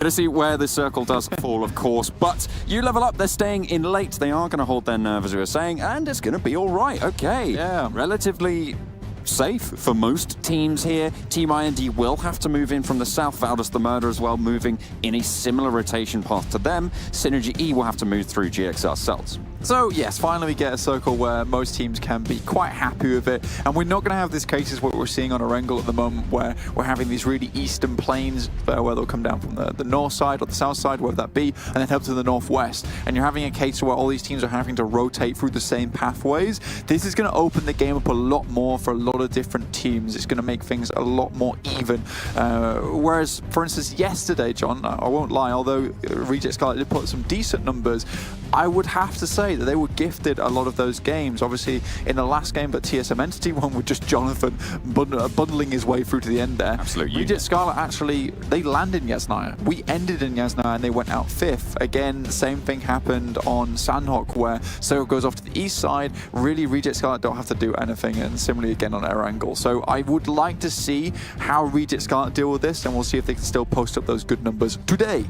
To see where the circle does fall, of course, but you level up, they're staying in late. They are going to hold their nerve, as we were saying, and it's going to be all right. Okay, Yeah. relatively safe for most teams here. Team IND will have to move in from the south. Valdus the Murder as well, moving in a similar rotation path to them. Synergy E will have to move through GXR cells. So yes, finally we get a circle where most teams can be quite happy with it, and we're not going to have these cases what we're seeing on Erangel at the moment, where we're having these really eastern plains where they'll come down from the north side or the south side, whether that be, and then head to the northwest. And you're having a case where all these teams are having to rotate through the same pathways. This is going to open the game up a lot more for a lot of different teams. It's going to make things a lot more even. Whereas, for instance, yesterday, John, I won't lie, although Reject Scarlet did put some decent numbers, I would have to say that they were gifted a lot of those games. Obviously, in the last game, but TSM Entity one with just Jonathan bundling his way through to the end there. Absolutely. Reject Scarlet actually, they landed in Yasnaya. We ended in Yasnaya and they went out 5th. Again, the same thing happened on Sandhawk, where Circle goes off to the east side. Really, Reject Scarlet don't have to do anything, and similarly again on Erangel. So I would like to see how Reject Scarlet deal with this, and we'll see if they can still post up those good numbers today.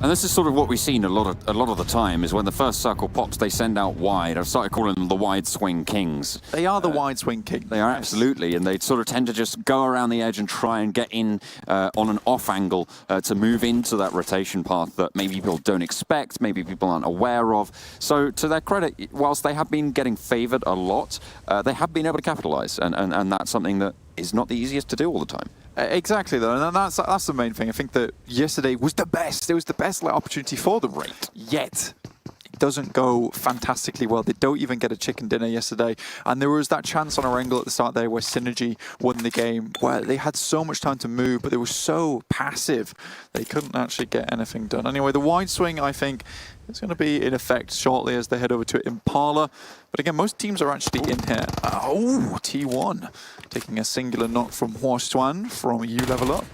And this is sort of what we've seen a lot of the time, is when the first circle pops, they send out wide. I've started calling them the wide swing kings. They are the wide swing kings. They are, absolutely, and they sort of tend to just go around the edge and try and get in on an off angle to move into that rotation path that maybe people don't expect, maybe people aren't aware of. So to their credit, whilst they have been getting favoured a lot, they have been able to capitalise, and that's something that is not the easiest to do all the time. Exactly, though, and that's the main thing. I think that yesterday was the best. It was the best opportunity for the rate. Yet, it doesn't go fantastically well. They don't even get a chicken dinner yesterday. And there was that chance on Erangel at the start there where Synergy won the game, where they had so much time to move, but they were so passive, they couldn't actually get anything done. Anyway, the wide swing, I think, is going to be in effect shortly as they head over to Impala. But again, most teams are actually in here. Oh, T1 taking a singular knock from Huoxuan from U Level Up.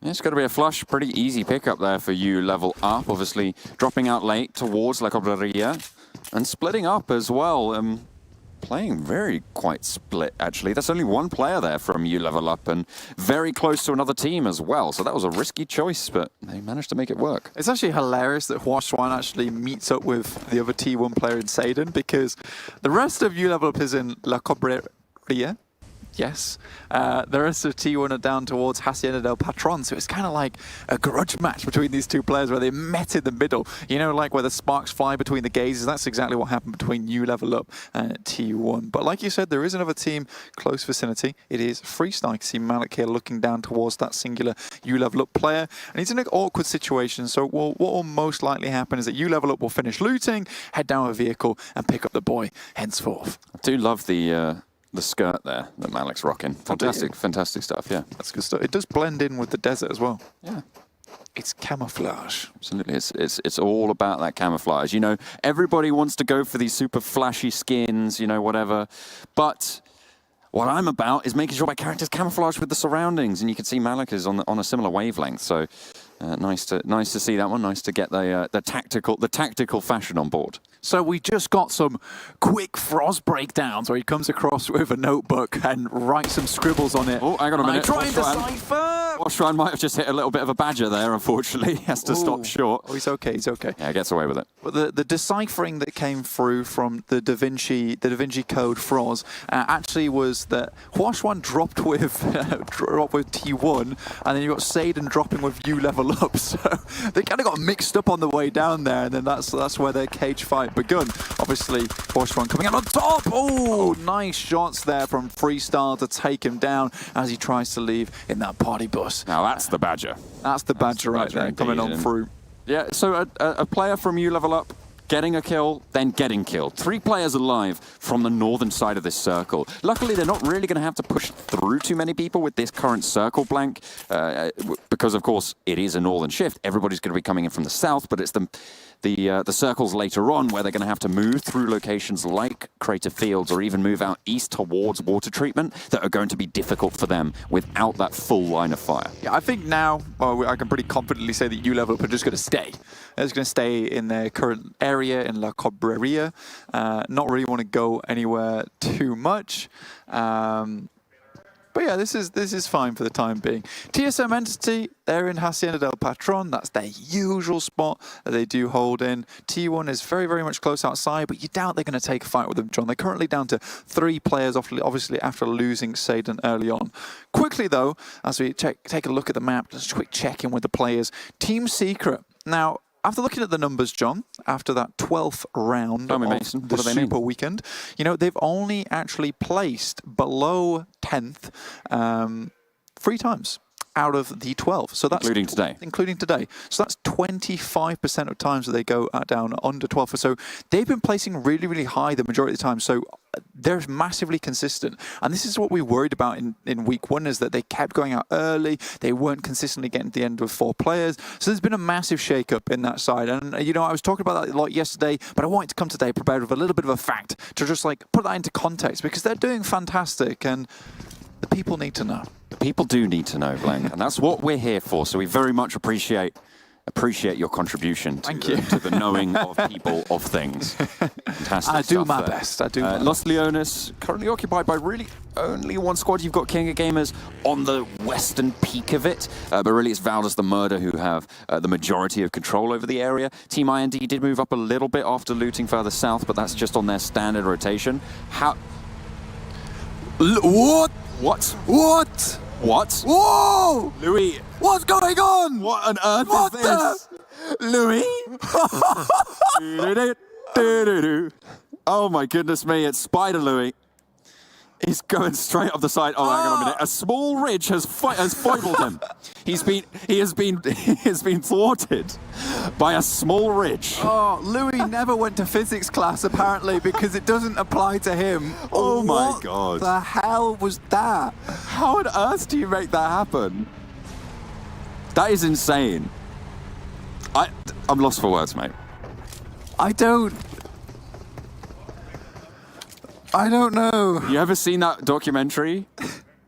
It's got to be a flush, pretty easy pickup there for you level up. Obviously, dropping out late towards La Cobreria and splitting up as well. Playing very quite split, actually. That's only one player there from you level up and very close to another team as well. So that was a risky choice, but they managed to make it work. It's actually hilarious that Huoxuan actually meets up with the other T1 player in Seiden, because the rest of you level up is in La Cobreria. Yes. The rest of T1 are down towards Hacienda del Patron, so it's kind of like a grudge match between these two players where they met in the middle. You know, like where the sparks fly between the gazes. That's exactly what happened between U Level Up and T1. But like you said, there is another team close vicinity. It is Freestyle. You can see Malik here looking down towards that singular U Level Up player. And he's in an awkward situation, so what will most likely happen is that U Level Up will finish looting, head down a vehicle, and pick up the boy henceforth. I do love the skirt there that Malik's rocking. Fantastic, fantastic stuff, yeah. That's good stuff. It does blend in with the desert as well. Yeah. It's camouflage. Absolutely, it's all about that camouflage. You know, everybody wants to go for these super flashy skins, you know, whatever. But what I'm about is making sure my character's camouflaged with the surroundings, and you can see Malik is on a similar wavelength. So nice to see that one. Nice to get the tactical fashion on board. So we just got some quick Frost breakdowns where he comes across with a notebook and writes some scribbles on it. Oh, hang on a minute. Trying to decipher. Huoxuan might have just hit a little bit of a badger there, unfortunately. He has to stop short. Oh, he's okay, he's okay. Yeah, gets away with it. But the deciphering that came through from the Da Vinci Code Froz actually was that Huoxuan dropped with T1, and then you got Seiden dropping with U Level Up. So they kind of got mixed up on the way down there, and then that's where their cage fight begun. Obviously, Huoxuan coming out on top. Oh, nice shots there from Freestyle to take him down as he tries to leave in that party bus. Now that's the badger. That's the badger right there, coming on through. Yeah, so a player from U Level Up getting a kill, then getting killed. 3 players alive from the northern side of this circle. Luckily, they're not really going to have to push through too many people with this current circle blank, because, of course, it is a northern shift. Everybody's going to be coming in from the south, but it's the circles later on where they're going to have to move through locations like Crater Fields or even move out east towards water treatment that are going to be difficult for them without that full line of fire. Yeah, I think now I can pretty confidently say that U Level Up are just going to stay. They're just going to stay in their current area in La Cobreria. Not really want to go anywhere too much. But yeah, this is fine for the time being. TSM Entity, they're in Hacienda del Patron. That's their usual spot that they do hold in. T1 is very, very much close outside, but you doubt they're going to take a fight with them, John. They're currently down to 3 players, obviously after losing Satan early on. Quickly, though, as we take a look at the map, just a quick check-in with the players. Team Secret. Now, after looking at the numbers, John, after that 12th round of the Super Weekend, you know, they've only actually placed below 10th 3 times out of the 12. So that's including today. Including today. So that's 25% of times that they go down under 12. So they've been placing really, really high the majority of the time. So they're massively consistent. And this is what we worried about in week 1, is that they kept going out early. They weren't consistently getting to the end with 4 players. So there's been a massive shake-up in that side. And, you know, I was talking about that a lot yesterday, but I wanted to come today prepared with a little bit of a fact to just, like, put that into context, because they're doing fantastic and the people need to know. People do need to know, Blank, and that's what we're here for. So we very much appreciate your contribution to the knowing of people, of things. Fantastic I do stuff my there. best. I do my Los Leones, currently occupied by really only 1 squad. You've got King of Gamers on the western peak of it, but really it's Valdez the Murder who have the majority of control over the area. Team IND did move up a little bit after looting further south, but that's just on their standard rotation. What? What? What? What? Whoa! Louis. What's going on? What on earth What is this? Louis? Oh my goodness me, it's Spider Louis. He's going straight up the side. Oh, hang on a minute. A small ridge has foibled him. He has been thwarted by a small ridge. Oh, Louis never went to physics class, apparently, because it doesn't apply to him. Oh my God. What the hell was that? How on earth do you make that happen? That is insane. I'm lost for words, mate. I don't know. You ever seen that documentary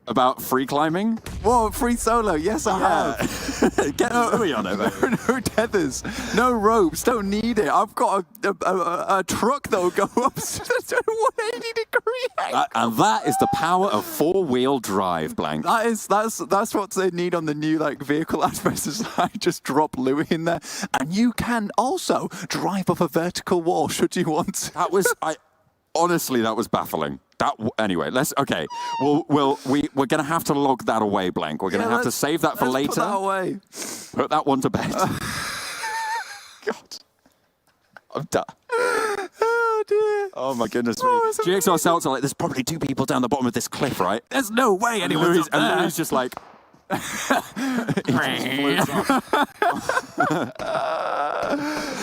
about free climbing? Whoa, free solo. Yes, I have. Get Louis on it, mate. No tethers, no ropes, don't need it. I've got a truck that will go up to 180 degree And that is the power of 4-wheel drive, Blank. That's what they need on the new vehicle aspects. Is like just drop Louis in there, and you can also drive up a vertical wall should you want to. That was honestly, that was baffling. Anyway, we're gonna have to log that away, Blank. We're gonna have to save that for later. Put that away. Put that one to bed. God, I'm done. Oh dear. Oh my goodness me. GXR Celts are like, there's probably 2 people down the bottom of this cliff, right? There's no way anyone's up there. And Louis just like.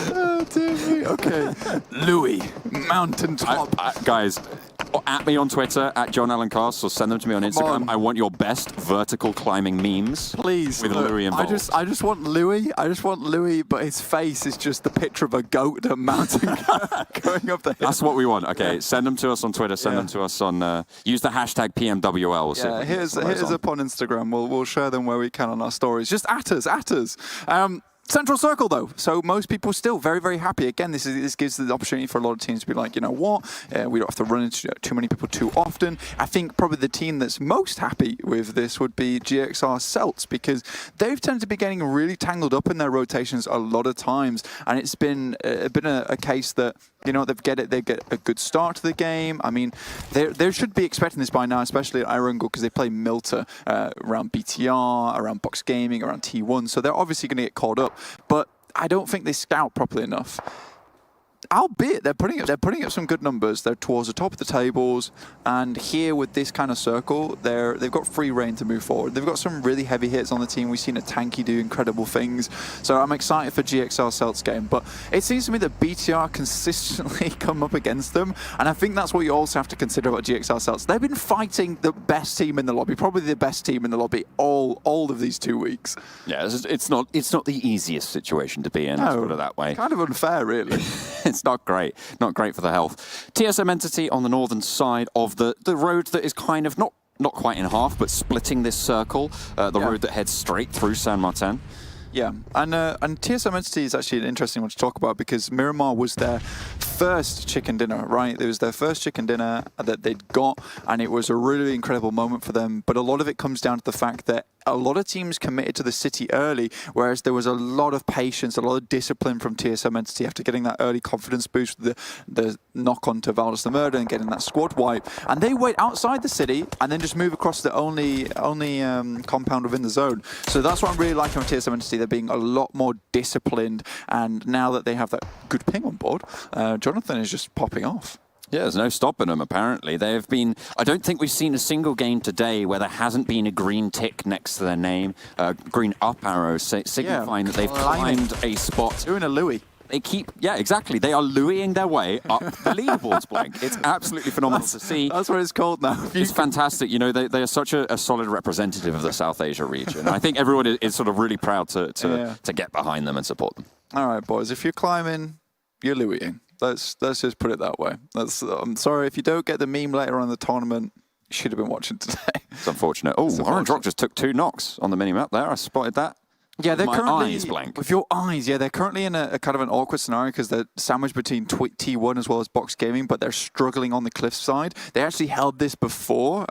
Oh dear me. Okay, Louis, mountaintop. Guys, at me on Twitter, at John Allen Cast, or send them to me on Instagram. I want your best vertical climbing memes. Please. With Louis involved. I just want Louis. But his face is just the picture of a goat at a mountain going up the hill. That's what we want. Okay, send them to us on Twitter. Send them to us on. Use the hashtag PMWL. Yeah, here's up on Instagram. We'll share them where we can on our stories. Just at us. Central Circle, though, so most people still very, very happy. Again, this gives the opportunity for a lot of teams to be like, you know what, we don't have to run into too many people too often. I think probably the team that's most happy with this would be GXR Celts, because they've tended to be getting really tangled up in their rotations a lot of times, and it's been a case that, you know, they get a good start to the game. I mean, they should be expecting this by now, especially at Irongle, because they play Milta around BTR, around Box Gaming, around T1, so they're obviously going to get caught up. But I don't think they scout properly enough. Albeit they're putting up some good numbers. They're towards the top of the tables, and here with this kind of circle, they've got free reign to move forward. They've got some really heavy hits on the team. We've seen a Tanky do incredible things, so I'm excited for GXR Celts game. But it seems to me that BTR consistently come up against them, and I think that's what you also have to consider about GXR Celts. They've been fighting the best team in the lobby, probably the best team in the lobby all of these 2 weeks. Yeah, it's not the easiest situation to be in. Let's put it that way. Kind of unfair, really. It's not great for the health. TSM Entity on the northern side of the road that is kind of not quite in half, but splitting this circle, road that heads straight through San Martin. Yeah, and TSM Entity is actually an interesting one to talk about because Miramar was their first chicken dinner, right? It was their first chicken dinner that they'd got, and it was a really incredible moment for them. But a lot of it comes down to the fact that a lot of teams committed to the city early, whereas there was a lot of patience, a lot of discipline from TSM Entity after getting that early confidence boost with the knock-on to Valdez the Murder and getting that squad wipe. And they wait outside the city and then just move across the only compound within the zone. So that's what I'm really liking on TSM Entity. They're being a lot more disciplined, and now that they have that good ping on board, Jonathan is just popping off. Yeah, there's no stopping them, apparently. They have been... I don't think we've seen a single game today where there hasn't been a green tick next to their name, green up arrow, signifying that they've climbed a spot. Doing a Louis. They keep... Yeah, exactly. They are Louising their way up the leaderboards, Blank. It's absolutely phenomenal to see. That's what it's called now. It's fantastic. You know, they are such a solid representative of the South Asia region. I think everyone is sort of really proud to get behind them and support them. All right, boys. If you're climbing, you're Louising. Let's just put it that way. I'm sorry if you don't get the meme later on in the tournament. You should have been watching today. It's unfortunate. Oh, Orange Rock just took 2 knocks on the mini-map there. I spotted that. Yeah, they're currently eyes blank. With your eyes, yeah, they're currently in a kind of an awkward scenario because they're sandwiched between T1 as well as Box Gaming, but they're struggling on the cliff side. They actually held this before.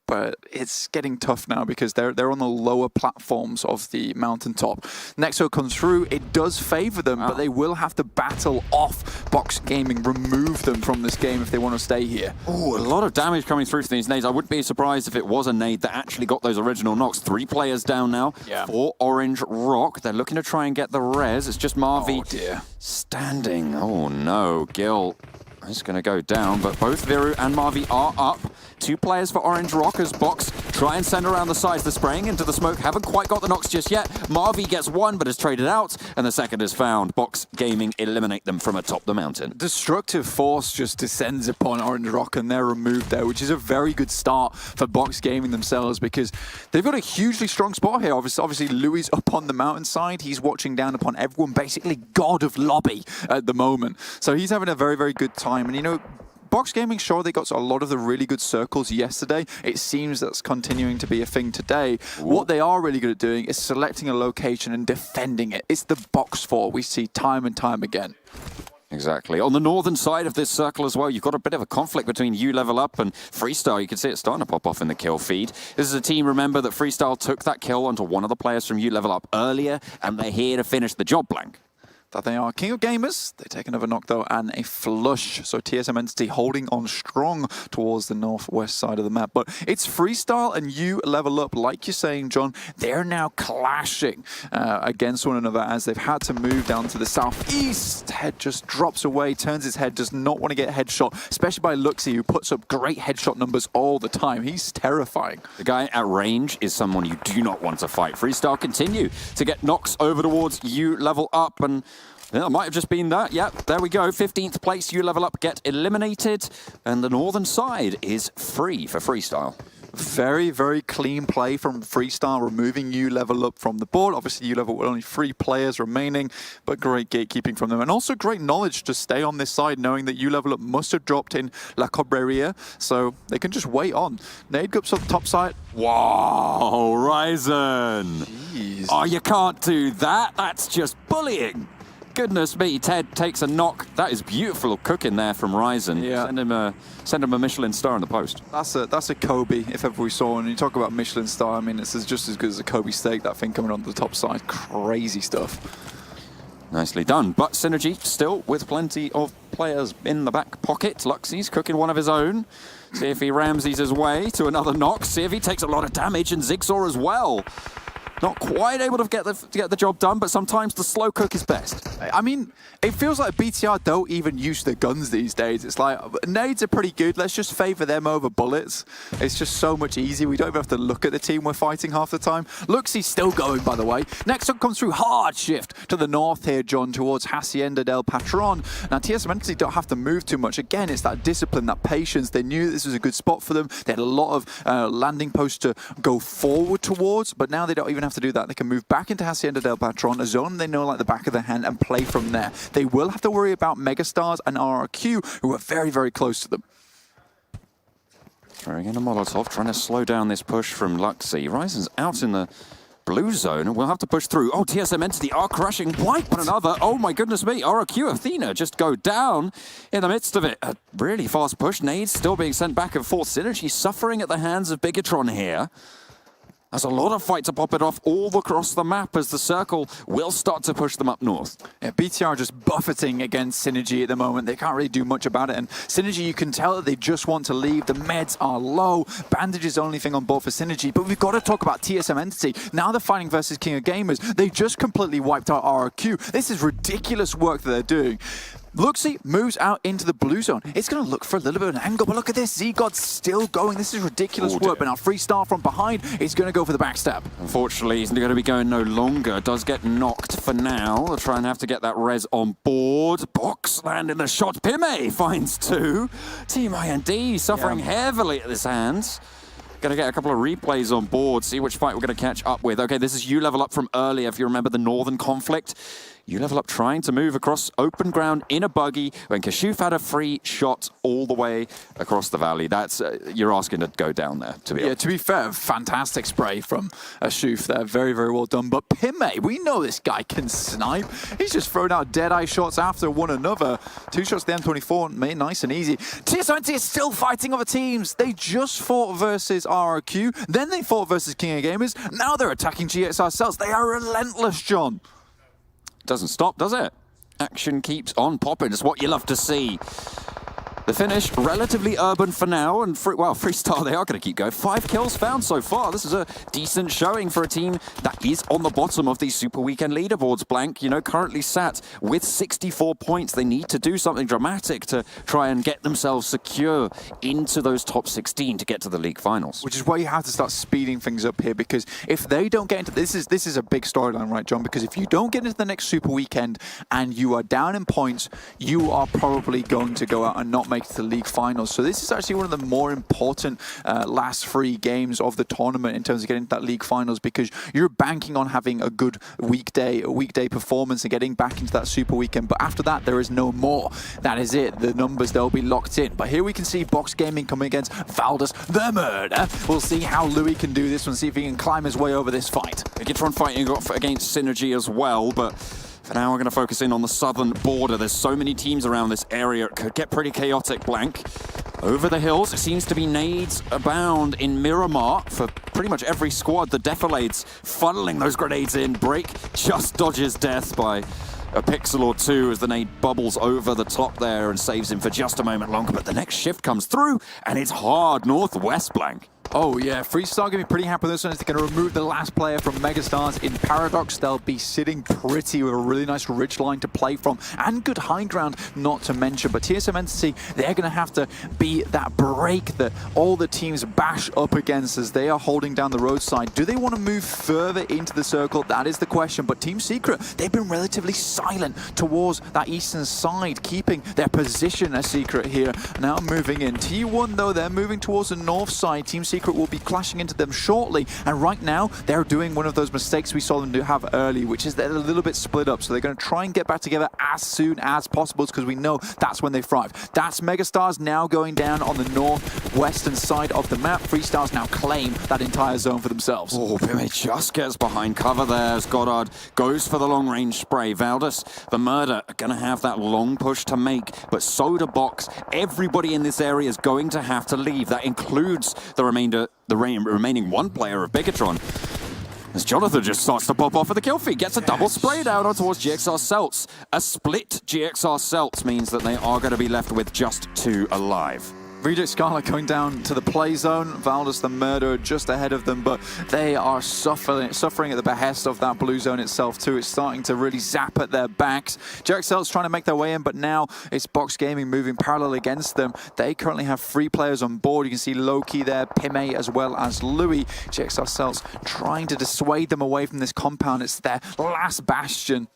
But it's getting tough now because they're on the lower platforms of the mountaintop. Nexo comes through. It does favor them, but they will have to battle off Box Gaming, remove them from this game if they want to stay here. Oh, a lot of damage coming through from these nades. I wouldn't be surprised if it was a nade that actually got those original knocks. 3 players down now for Orange Rock. They're looking to try and get the res. It's just Marvi standing. Oh no, Gil is going to go down, but both Viru and Marvi are up. 2 players for Orange Rock as Box try and send around the sides. They're spraying into the smoke. Haven't quite got the knocks just yet. Marvi gets 1, but is traded out, and the second is found. Box Gaming eliminate them from atop the mountain. Destructive Force just descends upon Orange Rock, and they're removed there, which is a very good start for Box Gaming themselves because they've got a hugely strong spot here. Obviously, Louis up on the mountainside. He's watching down upon everyone, basically god of lobby at the moment. So he's having a very, very good time. And, you know, Box Gaming, sure, they got a lot of the really good circles yesterday. It seems that's continuing to be a thing today. What they are really good at doing is selecting a location and defending it. It's the box fort we see time and time again. Exactly. On the northern side of this circle as well, you've got a bit of a conflict between You Level Up and Freestyle. You can see it starting to pop off in the kill feed. This is a team, remember, that Freestyle took that kill onto one of the players from You Level Up earlier, and they're here to finish the job, Blank. That they are King of Gamers. They take another knock, though, and a flush. So TSM Entity holding on strong towards the northwest side of the map. But it's Freestyle and You Level Up. Like you're saying, John, they're now clashing against one another as they've had to move down to the southeast. Head just drops away, turns his head, does not want to get headshot, especially by Luxy, who puts up great headshot numbers all the time. He's terrifying. The guy at range is someone you do not want to fight. Freestyle continue to get knocks over towards You Level Up, and yeah, it might have just been that. Yep, there we go. 15th place, You Level Up get eliminated, and the northern side is free for Freestyle. Very, very clean play from Freestyle, removing You Level Up from the board. Obviously, You Level with only 3 players remaining, but great gatekeeping from them. And also great knowledge to stay on this side, knowing that You Level Up must have dropped in La Cobreria, so they can just wait on. Nade Gups up top side. Wow, Ryzen. Jeez. Oh, you can't do that. That's just bullying. Goodness me, Ted takes a knock. That is beautiful cooking there from Ryzen. Yeah. Send him a Michelin star in the post. That's a Kobe, if ever we saw one. And you talk about Michelin star, I mean, it's just as good as a Kobe steak, that thing coming on the top side. Crazy stuff. Nicely done. But Synergy still with plenty of players in the back pocket. Luxy's cooking one of his own. See if he Ramses his way to another knock. See if he takes a lot of damage, and Zigzor as well. Not quite able to get the job done, but sometimes the slow cook is best. I mean, it feels like BTR don't even use the guns these days. It's like, nades are pretty good. Let's just favor them over bullets. It's just so much easier. We don't even have to look at the team we're fighting half the time. Luxy's still going, by the way. Next up comes through hard shift to the north here, John, towards Hacienda del Patron. Now, TSM Entity don't have to move too much. Again, it's that discipline, that patience. They knew this was a good spot for them. They had a lot of landing posts to go forward towards, but now they don't even have to do that. They can move back into Hacienda del Patron, a zone they know like the back of their hand, and play from there. They will have to worry about Megastars and RRQ, who are very, very close to them. Throwing in a Molotov, trying to slow down this push from Luxy. Ryzen's out in the blue zone, and we'll have to push through. Oh, TSM Entity are crushing one another. Oh my goodness me, ROQ Athena just go down in the midst of it. A really fast push. Nades still being sent back and forth. Synergy suffering at the hands of Bigatron here. There's a lot of fight to pop it off all across the map as the circle will start to push them up north. Yeah, BTR just buffeting against Synergy at the moment. They can't really do much about it. And Synergy, you can tell that they just want to leave. The meds are low. Bandage is the only thing on board for Synergy. But we've got to talk about TSM Entity. Now they're fighting versus King of Gamers. They just completely wiped out RRQ. This is ridiculous work that they're doing. Luxy moves out into the blue zone. It's going to look for a little bit of an angle, but look at this. Z-God's still going. This is ridiculous work, but now Freestar from behind is going to go for the backstab. Unfortunately, he's going to be going no longer. Does get knocked for now. They'll try and have to get that res on board. Box landing the shot. Pime finds two. Team IND suffering heavily at this hands. Going to get a couple of replays on board, see which fight we're going to catch up with. Okay, this is U-Level Up from earlier, if you remember the Northern conflict. U-Level Up trying to move across open ground in a buggy when Kashuf had a free shot all the way across the valley. That's, you're asking to go down there, to be honest. Yeah, to be fair, fantastic spray from Kashuf there. Very, very well done. But Pime, we know this guy can snipe. He's just thrown out dead-eye shots after one another. 2 shots to the M24, made nice and easy. TSM is still fighting other teams. They just fought versus RRQ, then they fought versus King of Gamers. Now they're attacking GXR Cells. They are relentless, John. Doesn't stop, does it? Action keeps on popping. It's what you love to see. The finish, relatively urban for now, and Freestar, they are going to keep going. 5 kills found so far. This is a decent showing for a team that is on the bottom of these Super Weekend leaderboards. Blank, you know, currently sat with 64 points. They need to do something dramatic to try and get themselves secure into those top 16 to get to the league finals. Which is where you have to start speeding things up here, because if they don't get into this is a big storyline, right, John? Because if you don't get into the next Super Weekend and you are down in points, you are probably going to go out and not make it to the league finals. So this is actually one of the more important last 3 games of the tournament in terms of getting to that league finals, because you're banking on having a good weekday performance and getting back into that Super Weekend. But after that, there is no more. That is it. The numbers, they'll be locked in. But here we can see Box Gaming coming against Valdus the Murder. We'll see how Louis can do this one, see if he can climb his way over this fight. Bigatron fighting against Synergy as well, but for now, we're going to focus in on the southern border. There's so many teams around this area. It could get pretty chaotic, Blank. Over the hills, it seems to be nades abound in Miramar for pretty much every squad. The Defilades funneling those grenades in. Break just dodges death by a pixel or two as the nade bubbles over the top there and saves him for just a moment longer. But the next shift comes through, and it's hard northwest, Blank. Oh yeah, Freestar going to be pretty happy with this one. They're going to remove the last player from Megastars. In Paradox, they'll be sitting pretty with a really nice ridge line to play from and good high ground, not to mention. But TSM Entity, they're going to have to be that break that all the teams bash up against as they are holding down the roadside. Do they want to move further into the circle? That is the question. But Team Secret, they've been relatively silent towards that eastern side, keeping their position a secret here. Now moving in. T1, though, they're moving towards the north side. Team Secret will be clashing into them shortly, and right now they're doing one of those mistakes we saw them have early, which is they're a little bit split up, so they're going to try and get back together as soon as possible, because we know that's when they thrive. That's Megastars now going down on the northwestern side of the map. Freestars now claim that entire zone for themselves. Oh, Pime just gets behind cover there as Goddard goes for the long-range spray. Valdus, the Murder, are going to have that long push to make, but Soda Box, everybody in this area is going to have to leave. That includes the remaining one player of Bigatron. As Jonathan just starts to pop off of the kill feed, gets a double spray down towards GXR Celts. A split GXR Celts means that they are going to be left with just 2 alive. Reject Scarlet going down to the play zone. Valdus the Murderer just ahead of them, but they are suffering at the behest of that blue zone itself too. It's starting to really zap at their backs. GXL's trying to make their way in, but now it's Box Gaming moving parallel against them. They currently have 3 players on board. You can see Loki there, Pime, as well as Louis. GXR Celts trying to dissuade them away from this compound. It's their last bastion.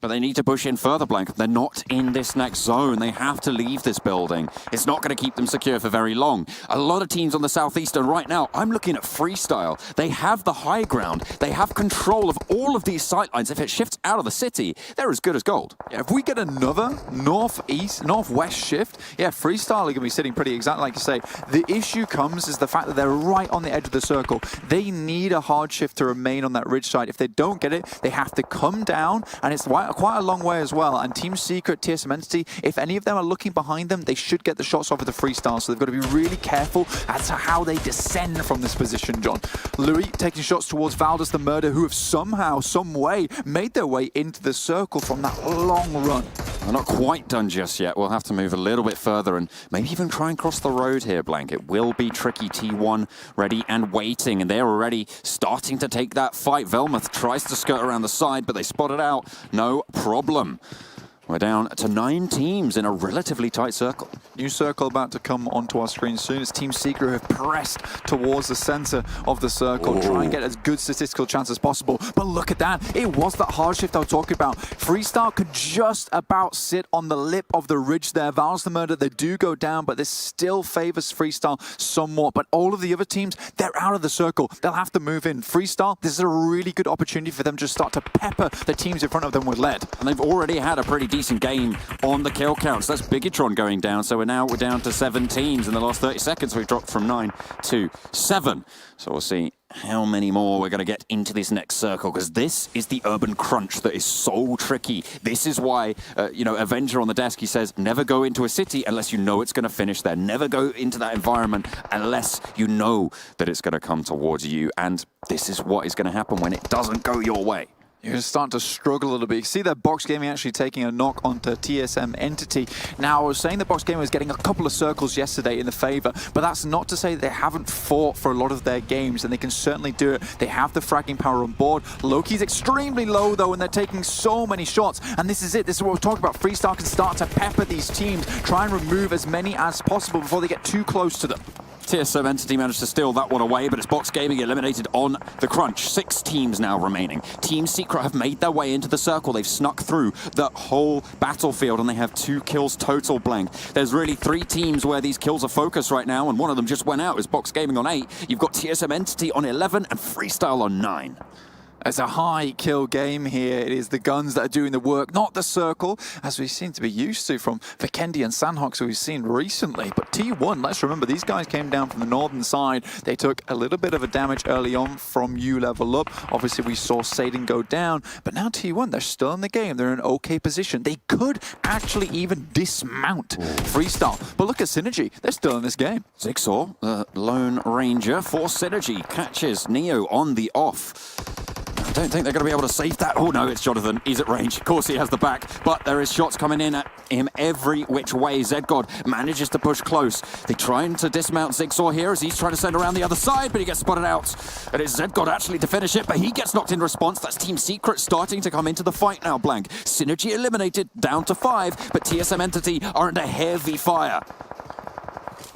But they need to push in further, Blank. They're not in this next zone. They have to leave this building. It's not going to keep them secure for very long. A lot of teams on the southeast, and right now, I'm looking at Freestyle. They have the high ground. They have control of all of these sightlines. If it shifts out of the city, they're as good as gold. Yeah, if we get another northwest shift, yeah, Freestyle are going to be sitting pretty exactly like you say. The issue comes is the fact that they're right on the edge of the circle. They need a hard shift to remain on that ridge side. If they don't get it, they have to come down, and it's quite a long way as well. And Team Secret, TSM Entity, if any of them are looking behind them, they should get the shots off of the Freestyle. So they've got to be really careful as to how they descend from this position, John. Louis taking shots towards Valdez the Murder, who have somehow, some way, made their way into the circle from that long run. They're not quite done just yet. We'll have to move a little bit further and maybe even try and cross the road here, Blank. It will be tricky. T1 ready and waiting, and they're already starting to take that fight. Velmuth tries to skirt around the side, but they spot it out. No problem. We're down to 9 teams in a relatively tight circle. New circle about to come onto our screen soon as Team Secret have pressed towards the center of the circle. Try and get as good statistical chance as possible. But look at that. It was that hard shift I was talking about. Freestyle could just about sit on the lip of the ridge there. Valdez the Murder, they do go down, but this still favors Freestyle somewhat. But all of the other teams, they're out of the circle. They'll have to move in. Freestyle, this is a really good opportunity for them to start to pepper the teams in front of them with lead. And they've already had a pretty decent game on the kill counts. That's Bigatron going down, so we're down to 7 teams. In the last 30 seconds, we've dropped from 9 to 7. So we'll see how many more we're going to get into this next circle, because this is the urban crunch that is so tricky. This is why, Avenger on the desk, he says, never go into a city unless you know it's going to finish there. Never go into that environment unless you know that it's going to come towards you. And this is what is going to happen when it doesn't go your way. You're starting to struggle a little bit. You see that Box Gaming actually taking a knock onto TSM Entity. Now, I was saying that Box Gaming was getting a couple of circles yesterday in the favor, but that's not to say that they haven't fought for a lot of their games, and they can certainly do it. They have the fragging power on board. Loki's extremely low, though, and they're taking so many shots, and this is it. This is what we're talking about. Freestyle can start to pepper these teams, try and remove as many as possible before they get too close to them. TSM Entity managed to steal that one away, but it's Box Gaming eliminated on the crunch. 6 teams now remaining. Team Secret have made their way into the circle. They've snuck through the whole battlefield, and they have 2 kills total, Blank. There's really 3 teams where these kills are focused right now, and one of them just went out. It's Box Gaming on 8. You've got TSM Entity on 11 and Freestyle on 9. It's a high kill game here. It is the guns that are doing the work, not the circle, as we seem to be used to from Vikendi and Sandhawks, who we've seen recently. But T1, let's remember, these guys came down from the northern side. They took a little bit of a damage early on from U level up. Obviously, we saw Satan go down, but now T1, they're still in the game. They're in an okay position. They could actually even dismount Freestyle. But look at Synergy. They're still in this game. Zigsaw, the Lone Ranger for Synergy, catches Neo on the off. I don't think they're going to be able to save that. Oh no, it's Jonathan. He's at range. Of course he has the back, but there is shots coming in at him every which way. Zedgod manages to push close. They're trying to dismount Zigsaw here as he's trying to send around the other side, but he gets spotted out. It is Zedgod actually to finish it, but he gets knocked in response. That's Team Secret starting to come into the fight now, Blank. Synergy eliminated, down to 5, but TSM Entity are under heavy fire.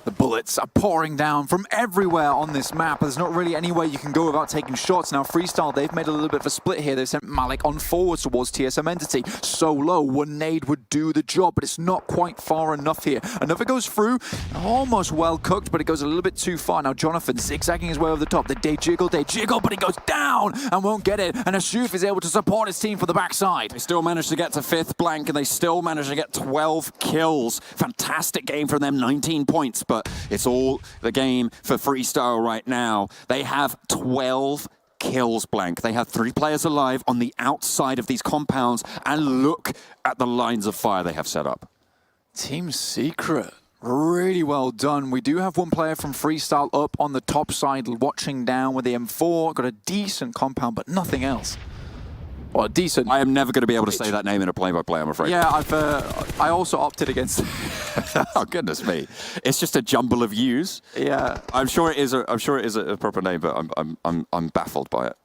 The bullets are pouring down from everywhere on this map. There's not really any way you can go without taking shots. Now, Freestyle, they've made a little bit of a split here. They've sent Malik on forward towards TSM Entity. So low, one nade would do the job, but it's not quite far enough here. Another goes through, almost well cooked, but it goes a little bit too far. Now, Jonathan zigzagging his way over the top. They jiggle, but he goes down and won't get it. And Ashuf is able to support his team for the backside. They still managed to get to 5th, Blank, and they still managed to get 12 kills. Fantastic game from them, 19 points, but it's all the game for Freestyle right now. They have 12 kills, Blank. They have 3 players alive on the outside of these compounds, and look at the lines of fire they have set up. Team Secret, really well done. We do have one player from Freestyle up on the top side watching down with the M4. Got a decent compound, but nothing else. Well, decent. I am never going to be able to say that name in a play-by-play, I'm afraid. Yeah, I also opted against. Oh goodness me! It's just a jumble of U's. Yeah, I'm sure it is a proper name, but I'm baffled by it.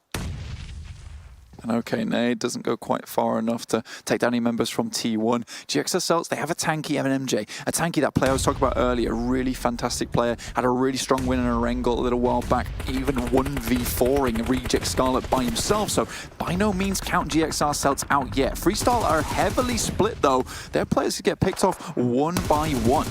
And okay, Nade doesn't go quite far enough to take down any members from T1. GXR Celts, they have a tanky MMJ. A tanky, that player I was talking about earlier, really fantastic player. Had a really strong win in a Wrangle a little while back, even 1v4ing Reject Scarlet by himself. So by no means count GXR Celts out yet. Freestyle are heavily split though. Their players get picked off one by one.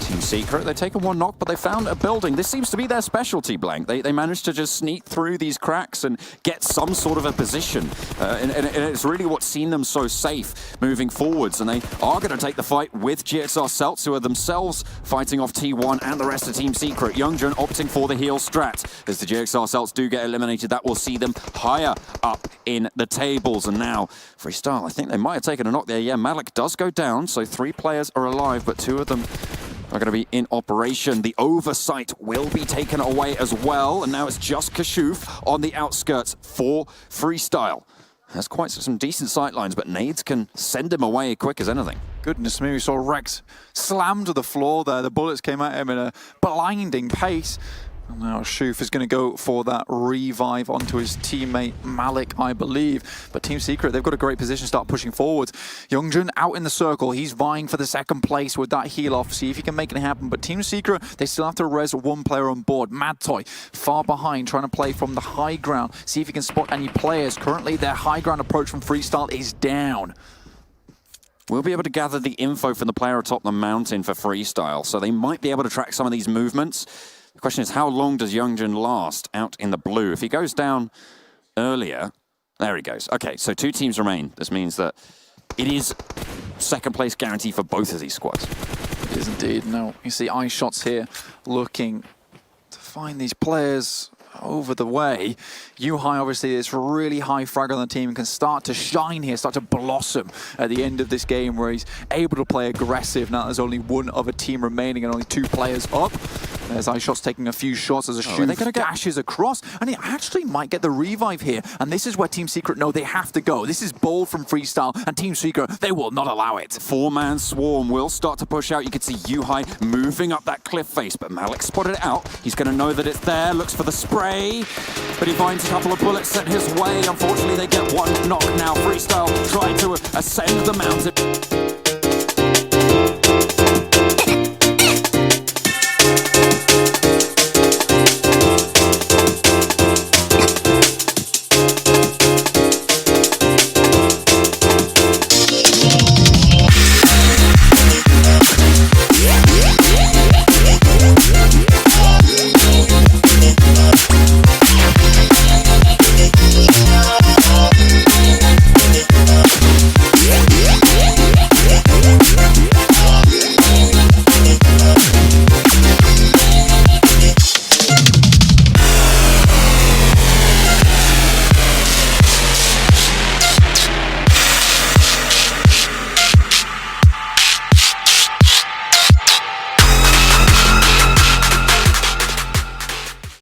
Team Secret, they've taken one knock, but they found a building. This seems to be their specialty, Blank. They managed to just sneak through these cracks and get some sort of a position. And it's really what's seen them so safe moving forwards. And they are going to take the fight with GXR Celts, who are themselves fighting off T1 and the rest of Team Secret. Youngjun opting for the heal strat. As the GXR Celts do get eliminated, that will see them higher up in the tables. And now, Freestyle, I think they might have taken a knock there. Yeah, Malik does go down, so 3 players are alive, but 2 of them are going to be in operation. The oversight will be taken away as well, and now it's just Kashuf on the outskirts for Freestyle. Has quite some decent sight lines, but nades can send him away quick as anything. Goodness me, we saw Rex slammed to the floor there. The bullets came at him in a blinding pace. And now Shoof is going to go for that revive onto his teammate Malik, I believe. But Team Secret, they've got a great position to start pushing forward. Youngjun out in the circle. He's vying for the second place with that heal off. See if he can make it happen. But Team Secret, they still have to res 1 player on board. Madtoy far behind, trying to play from the high ground. See if he can spot any players. Currently, their high ground approach from Freestyle is down. We'll be able to gather the info from the player atop the mountain for Freestyle, so they might be able to track some of these movements. The question is, how long does Youngjun last out in the blue? If he goes down earlier, there he goes. Okay, so 2 teams remain. This means that it is second place guarantee for both of these squads. It is indeed. No, you see eye shots here looking to find these players over the way. Yuhai obviously is really high frag on the team and can start to shine here, start to blossom at the end of this game where he's able to play aggressive. Now there's only 1 other team remaining and only 2 players up. There's iShots taking a few shots as a shoot dashes across, and he actually might get the revive here. And this is where Team Secret know they have to go. This is bold from Freestyle, and Team Secret, they will not allow it. 4-man swarm will start to push out. You can see Yuhai moving up that cliff face, but Malik spotted it out. He's going to know that it's there, looks for the spray, but he finds a couple of bullets sent his way. Unfortunately, they get 1 knock now. Freestyle trying to ascend the mountain.